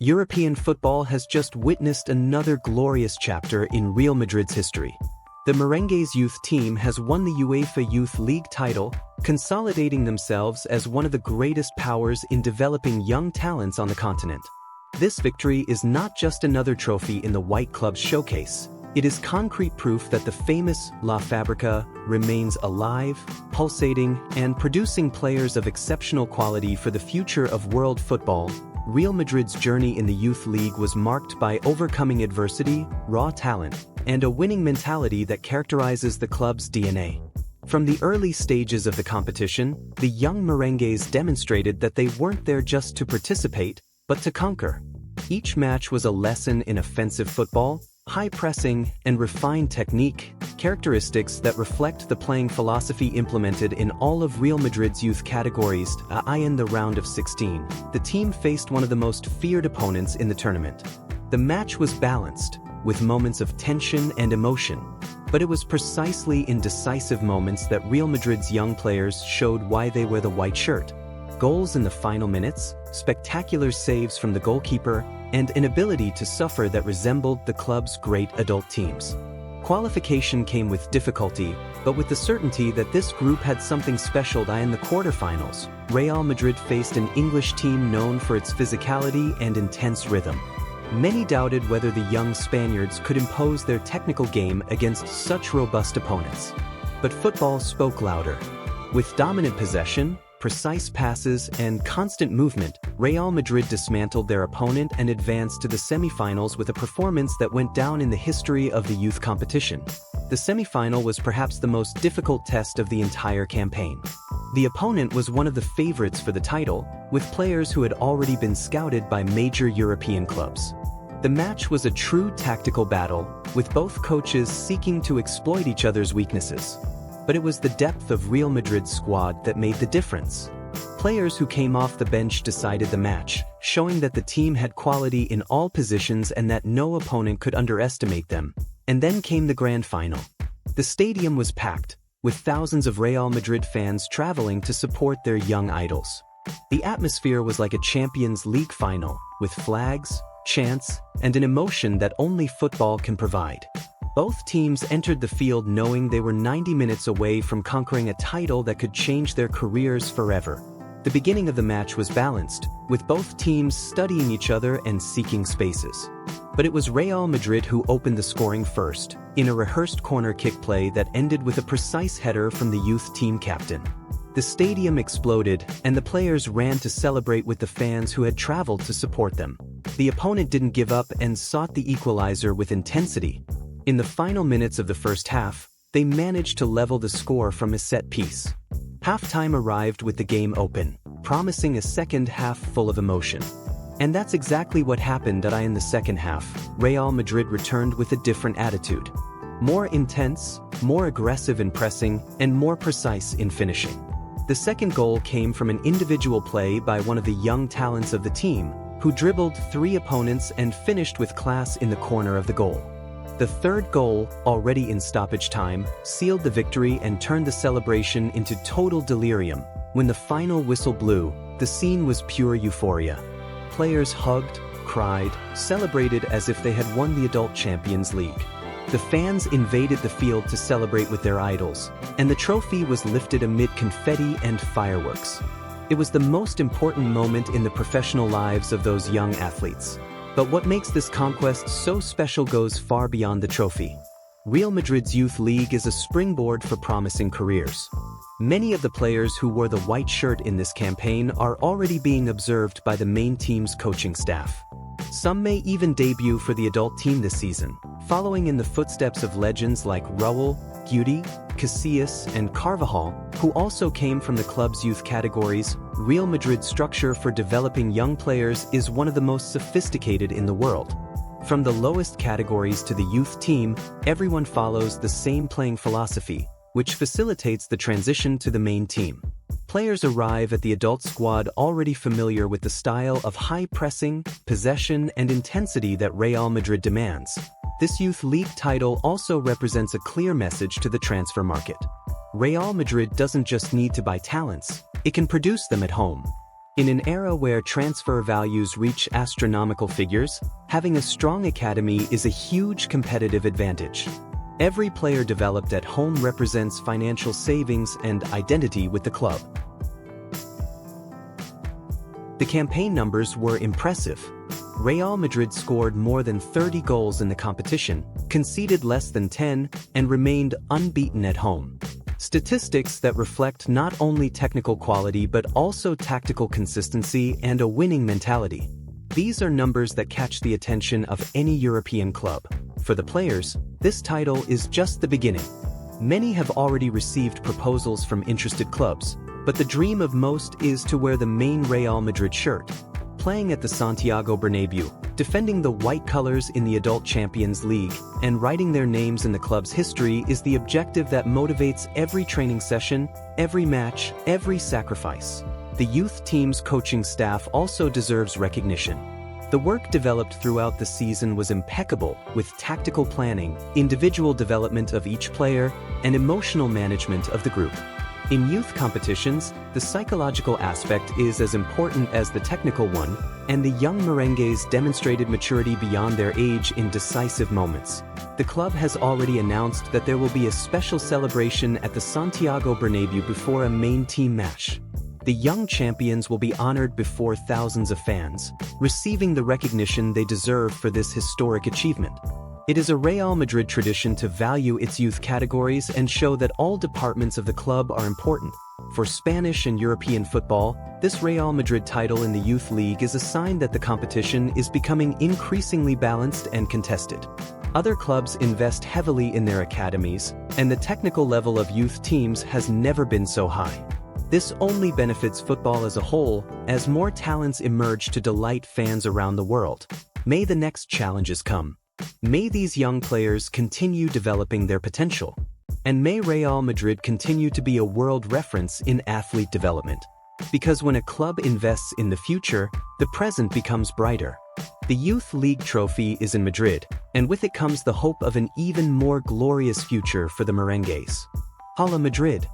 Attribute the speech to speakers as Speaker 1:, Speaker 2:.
Speaker 1: European football has just witnessed another glorious chapter in Real Madrid's history. The Merengues youth team has won the UEFA Youth League title, consolidating themselves as one of the greatest powers in developing young talents on the continent. This victory is not just another trophy in the white club's showcase. It is concrete proof that the famous La Fabrica remains alive, pulsating, and producing players of exceptional quality for the future of world football. Real Madrid's journey in the Youth League was marked by overcoming adversity, raw talent, and a winning mentality that characterizes the club's DNA. From the early stages of the competition, the young Merengues demonstrated that they weren't there just to participate, but to conquer. Each match was a lesson in offensive football, high pressing, and refined technique, characteristics that reflect the playing philosophy implemented in all of Real Madrid's youth categories. In the round of 16, the team faced one of the most feared opponents in the tournament. The match was balanced, with moments of tension and emotion, but it was precisely in decisive moments that Real Madrid's young players showed why they wear the white shirt. Goals in the final minutes, spectacular saves from the goalkeeper, and an ability to suffer that resembled the club's great adult teams. Qualification came with difficulty, but with the certainty that this group had something special. In the quarterfinals, Real Madrid faced an English team known for its physicality and intense rhythm. Many doubted whether the young Spaniards could impose their technical game against such robust opponents. But football spoke louder. With dominant possession, precise passes, and constant movement, Real Madrid dismantled their opponent and advanced to the semi-finals with a performance that went down in the history of the youth competition. The semi-final was perhaps the most difficult test of the entire campaign. The opponent was one of the favorites for the title, with players who had already been scouted by major European clubs. The match was a true tactical battle, with both coaches seeking to exploit each other's weaknesses. But it was the depth of Real Madrid's squad that made the difference. Players who came off the bench decided the match, showing that the team had quality in all positions and that no opponent could underestimate them. And then came the grand final. The stadium was packed, with thousands of Real Madrid fans traveling to support their young idols. The atmosphere was like a Champions League final, with flags, chants, and an emotion that only football can provide. Both teams entered the field knowing they were 90 minutes away from conquering a title that could change their careers forever. The beginning of the match was balanced, with both teams studying each other and seeking spaces. But it was Real Madrid who opened the scoring first, in a rehearsed corner kick play that ended with a precise header from the youth team captain. The stadium exploded, and the players ran to celebrate with the fans who had traveled to support them. The opponent didn't give up and sought the equalizer with intensity. In the final minutes of the first half, they managed to level the score from a set piece. Halftime arrived with the game open, promising a second half full of emotion. And that's exactly what happened. In the second half, Real Madrid returned with a different attitude. More intense, more aggressive in pressing, and more precise in finishing. The second goal came from an individual play by one of the young talents of the team, who dribbled 3 opponents and finished with class in the corner of the goal. The third goal, already in stoppage time, sealed the victory and turned the celebration into total delirium. When the final whistle blew, the scene was pure euphoria. Players hugged, cried, celebrated as if they had won the Adult Champions League. The fans invaded the field to celebrate with their idols, and the trophy was lifted amid confetti and fireworks. It was the most important moment in the professional lives of those young athletes. But what makes this conquest so special goes far beyond the trophy. Real Madrid's Youth League is a springboard for promising careers. Many of the players who wore the white shirt in this campaign are already being observed by the main team's coaching staff. Some may even debut for the adult team this season, following in the footsteps of legends like Raúl, Guti, Casillas, and Carvajal, who also came from the club's youth categories. Real Madrid's structure for developing young players is one of the most sophisticated in the world. From the lowest categories to the youth team, everyone follows the same playing philosophy, which facilitates the transition to the main team. Players arrive at the adult squad already familiar with the style of high pressing, possession, and intensity that Real Madrid demands. This Youth League title also represents a clear message to the transfer market. Real Madrid doesn't just need to buy talents, it can produce them at home. In an era where transfer values reach astronomical figures, having a strong academy is a huge competitive advantage. Every player developed at home represents financial savings and identity with the club. The campaign numbers were impressive. Real Madrid scored more than 30 goals in the competition, conceded less than 10, and remained unbeaten at home. Statistics that reflect not only technical quality but also tactical consistency and a winning mentality. These are numbers that catch the attention of any European club. For the players, this title is just the beginning. Many have already received proposals from interested clubs, but the dream of most is to wear the main Real Madrid shirt, playing at the Santiago Bernabéu, defending the white colors in the Adult Champions League, and writing their names in the club's history is the objective that motivates every training session, every match, every sacrifice. The youth team's coaching staff also deserves recognition. The work developed throughout the season was impeccable, with tactical planning, individual development of each player, and emotional management of the group. In youth competitions, the psychological aspect is as important as the technical one, and the young merengues demonstrated maturity beyond their age in decisive moments. The club has already announced that there will be a special celebration at the Santiago Bernabéu before a main team match. The young champions will be honored before thousands of fans, receiving the recognition they deserve for this historic achievement. It is a Real Madrid tradition to value its youth categories and show that all departments of the club are important. For Spanish and European football, this Real Madrid title in the Youth League is a sign that the competition is becoming increasingly balanced and contested. Other clubs invest heavily in their academies, and the technical level of youth teams has never been so high. This only benefits football as a whole, as more talents emerge to delight fans around the world. May the next challenges come. May these young players continue developing their potential. And may Real Madrid continue to be a world reference in athlete development. Because when a club invests in the future, the present becomes brighter. The Youth League trophy is in Madrid, and with it comes the hope of an even more glorious future for the merengues. Hala Madrid!